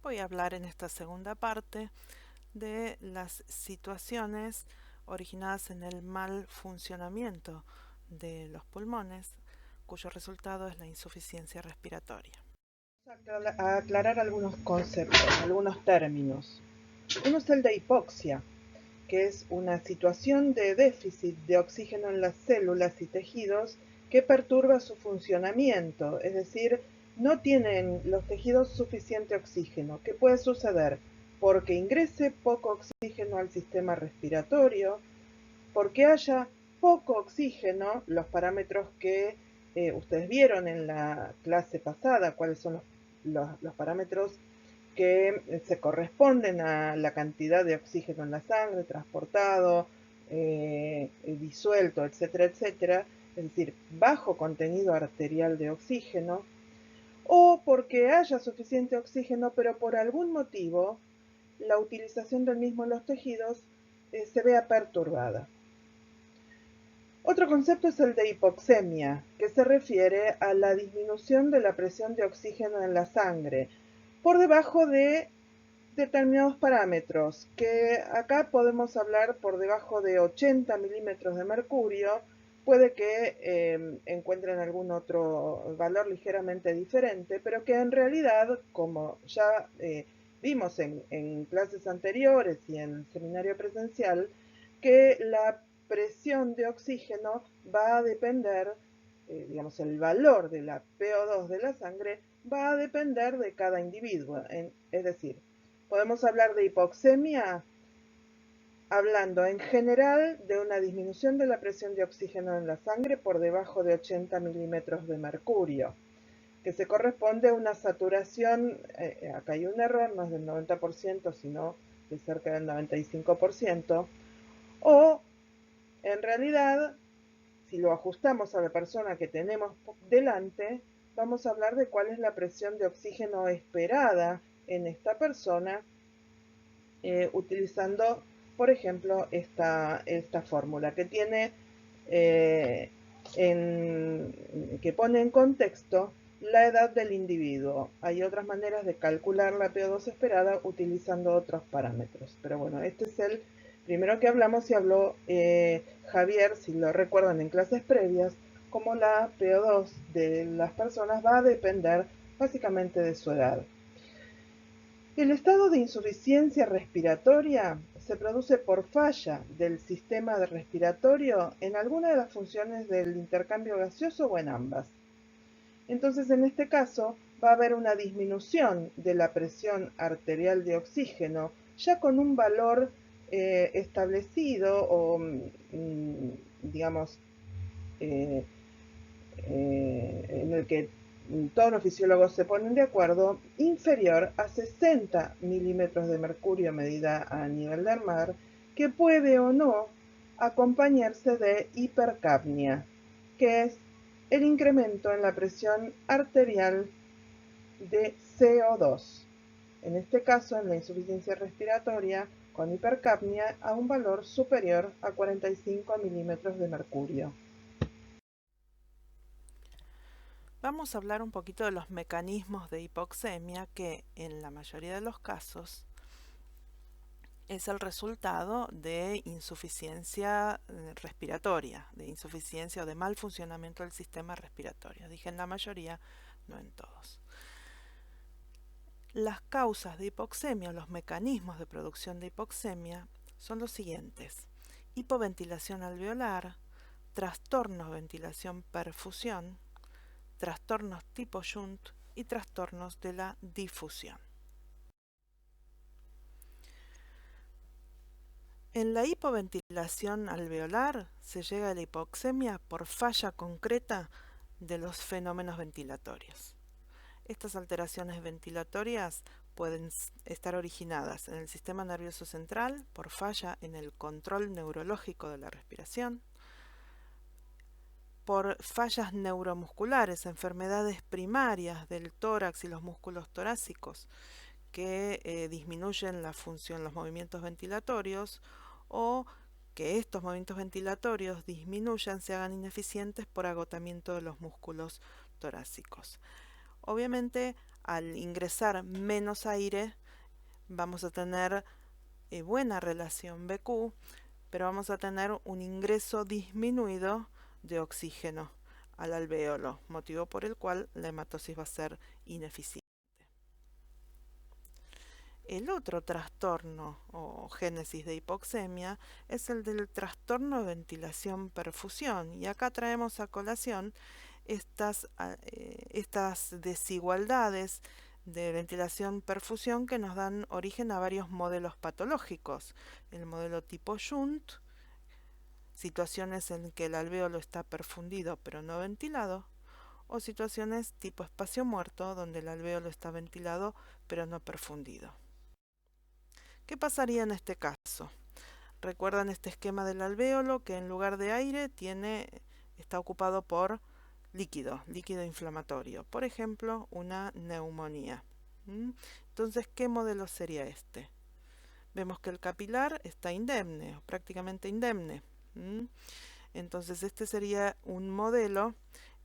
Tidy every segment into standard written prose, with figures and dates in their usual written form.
Voy a hablar en esta segunda parte de las situaciones originadas en el mal funcionamiento de los pulmones, cuyo resultado es la insuficiencia respiratoria. Vamos a aclarar algunos conceptos, algunos términos. Uno es el de hipoxia, que es una situación de déficit de oxígeno en las células y tejidos que perturba su funcionamiento, es decir, no tienen los tejidos suficiente oxígeno. ¿Qué puede suceder? Porque ingrese poco oxígeno al sistema respiratorio, porque haya poco oxígeno, los parámetros que ustedes vieron en la clase pasada, cuáles son los parámetros que se corresponden a la cantidad de oxígeno en la sangre transportado, disuelto, etcétera, etcétera, es decir, bajo contenido arterial de oxígeno, o porque haya suficiente oxígeno, pero por algún motivo la utilización del mismo en los tejidos se vea perturbada. Otro concepto es el de hipoxemia, que se refiere a la disminución de la presión de oxígeno en la sangre por debajo de determinados parámetros, que acá podemos hablar por debajo de 80 milímetros de mercurio. Puede que encuentren algún otro valor ligeramente diferente, pero que en realidad, como ya vimos en clases anteriores y en el seminario presencial, que la presión de oxígeno va a depender, digamos, el valor de la PO2 de la sangre va a depender de cada individuo. Es decir, podemos hablar de hipoxemia hablando en general de una disminución de la presión de oxígeno en la sangre por debajo de 80 milímetros de mercurio, que se corresponde a una saturación, acá hay un error, no es del 90%, sino de cerca del 95%, o en realidad, si lo ajustamos a la persona que tenemos delante, vamos a hablar de cuál es la presión de oxígeno esperada en esta persona, utilizando, por ejemplo, esta fórmula que tiene, que pone en contexto la edad del individuo. Hay otras maneras de calcular la PO2 esperada utilizando otros parámetros. Pero bueno, este es el primero que hablamos y habló Javier, si lo recuerdan en clases previas, como la PO2 de las personas va a depender básicamente de su edad. El estado de insuficiencia respiratoria se produce por falla del sistema respiratorio en alguna de las funciones del intercambio gaseoso o en ambas. Entonces, en este caso, va a haber una disminución de la presión arterial de oxígeno, ya con un valor establecido o, digamos, en el que todos los fisiólogos se ponen de acuerdo, inferior a 60 milímetros de mercurio medida a nivel del mar, que puede o no acompañarse de hipercapnia, que es el incremento en la presión arterial de CO2. En este caso, en la insuficiencia respiratoria con hipercapnia a un valor superior a 45 milímetros de mercurio. Vamos a hablar un poquito de los mecanismos de hipoxemia que en la mayoría de los casos es el resultado de insuficiencia respiratoria, de insuficiencia o de mal funcionamiento del sistema respiratorio. Dije en la mayoría, no en todos. Las causas de hipoxemia, los mecanismos de producción de hipoxemia son los siguientes: hipoventilación alveolar, trastornos de ventilación-perfusión, trastornos tipo Shunt y trastornos de la difusión. En la hipoventilación alveolar se llega a la hipoxemia por falla concreta de los fenómenos ventilatorios. Estas alteraciones ventilatorias pueden estar originadas en el sistema nervioso central por falla en el control neurológico de la respiración, por fallas neuromusculares, enfermedades primarias del tórax y los músculos torácicos que disminuyen la función, los movimientos ventilatorios, o que estos movimientos ventilatorios disminuyan, se hagan ineficientes por agotamiento de los músculos torácicos. Obviamente al ingresar menos aire vamos a tener buena relación BQ, pero vamos a tener un ingreso disminuido de oxígeno al alvéolo, motivo por el cual la hematosis va a ser ineficiente. El otro trastorno o génesis de hipoxemia es el del trastorno de ventilación-perfusión, y acá traemos a colación estas desigualdades de ventilación-perfusión que nos dan origen a varios modelos patológicos. El modelo tipo Shunt, situaciones en que el alvéolo está perfundido pero no ventilado, o situaciones tipo espacio muerto, donde el alvéolo está ventilado pero no perfundido. ¿Qué pasaría en este caso? ¿Recuerdan este esquema del alvéolo que en lugar de aire está ocupado por líquido inflamatorio? Por ejemplo, una neumonía. Entonces, ¿qué modelo sería este? Vemos que el capilar está indemne, prácticamente indemne. Entonces, este sería un modelo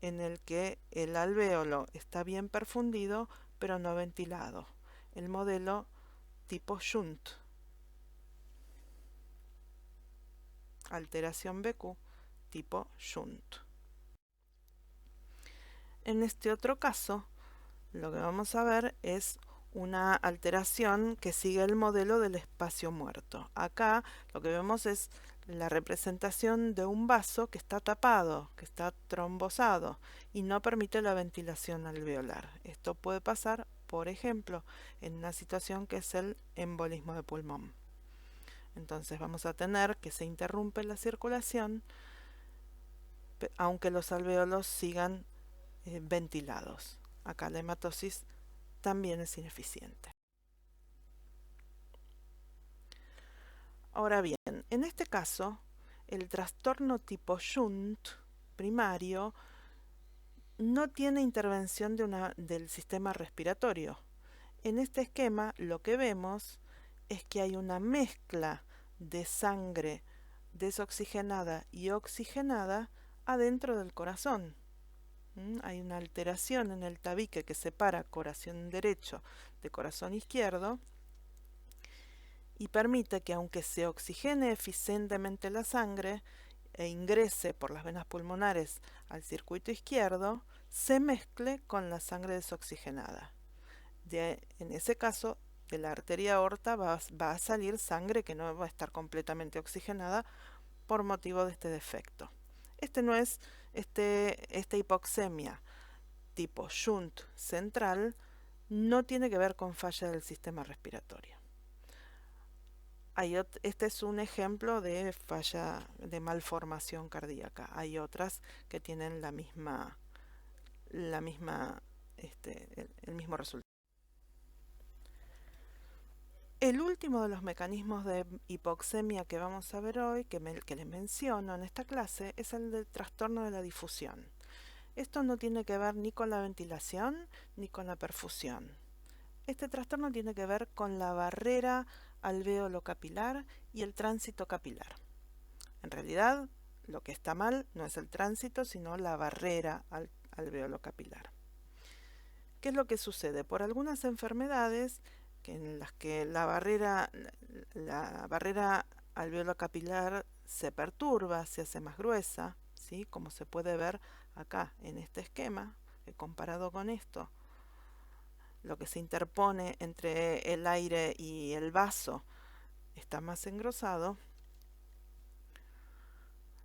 en el que el alvéolo está bien perfundido, pero no ventilado. El modelo tipo Shunt. Alteración BQ tipo Shunt. En este otro caso, lo que vamos a ver es una alteración que sigue el modelo del espacio muerto. Acá lo que vemos es la representación de un vaso que está tapado, que está trombosado y no permite la ventilación alveolar. Esto puede pasar, por ejemplo, en una situación que es el embolismo de pulmón. Entonces vamos a tener que se interrumpe la circulación, aunque los alvéolos sigan ventilados. Acá la hematosis también es ineficiente. Ahora bien, en este caso, el trastorno tipo Shunt primario no tiene intervención del sistema respiratorio. En este esquema lo que vemos es que hay una mezcla de sangre desoxigenada y oxigenada adentro del corazón. Hay una alteración en el tabique que separa corazón derecho de corazón izquierdo y permite que, aunque se oxigene eficientemente la sangre e ingrese por las venas pulmonares al circuito izquierdo, se mezcle con la sangre desoxigenada. En ese caso, de la arteria aorta va a salir sangre que no va a estar completamente oxigenada por motivo de este defecto. Esta hipoxemia tipo Shunt central no tiene que ver con falla del sistema respiratorio. Este es un ejemplo de falla de malformación cardíaca. Hay otras que tienen el mismo resultado. El último de los mecanismos de hipoxemia que vamos a ver hoy, que les menciono en esta clase, es el del trastorno de la difusión. Esto no tiene que ver ni con la ventilación ni con la perfusión. Este trastorno tiene que ver con la barrera alvéolo capilar y el tránsito capilar. En realidad, lo que está mal no es el tránsito, sino la barrera alvéolo capilar. ¿Qué es lo que sucede? Por algunas enfermedades en las que la barrera alvéolo capilar se perturba, se hace más gruesa, ¿sí? Como se puede ver acá en este esquema, comparado con esto, lo que se interpone entre el aire y el vaso está más engrosado.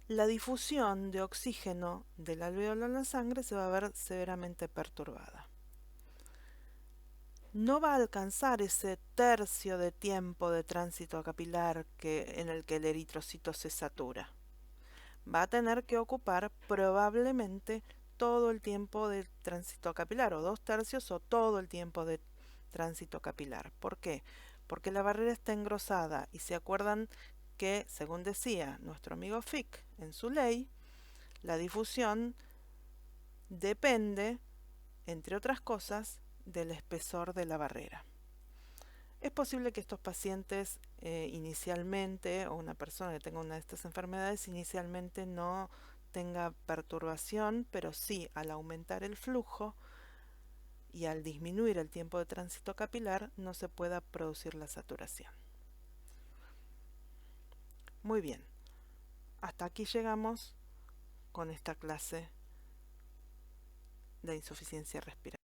La difusión de oxígeno del alvéolo en la sangre se va a ver severamente perturbada. No va a alcanzar ese tercio de tiempo de tránsito capilar en el que el eritrocito se satura. Va a tener que ocupar probablemente todo el tiempo de tránsito capilar, o 2/3 o todo el tiempo de tránsito capilar. ¿Por qué? Porque la barrera está engrosada, y se acuerdan que, según decía nuestro amigo Fick en su ley, la difusión depende, entre otras cosas, del espesor de la barrera. Es posible que estos pacientes inicialmente, o una persona que tenga una de estas enfermedades, inicialmente no tenga perturbación, pero sí, al aumentar el flujo, y al disminuir el tiempo de tránsito capilar no se pueda producir la saturación. Muy bien, hasta aquí llegamos con esta clase de insuficiencia respiratoria.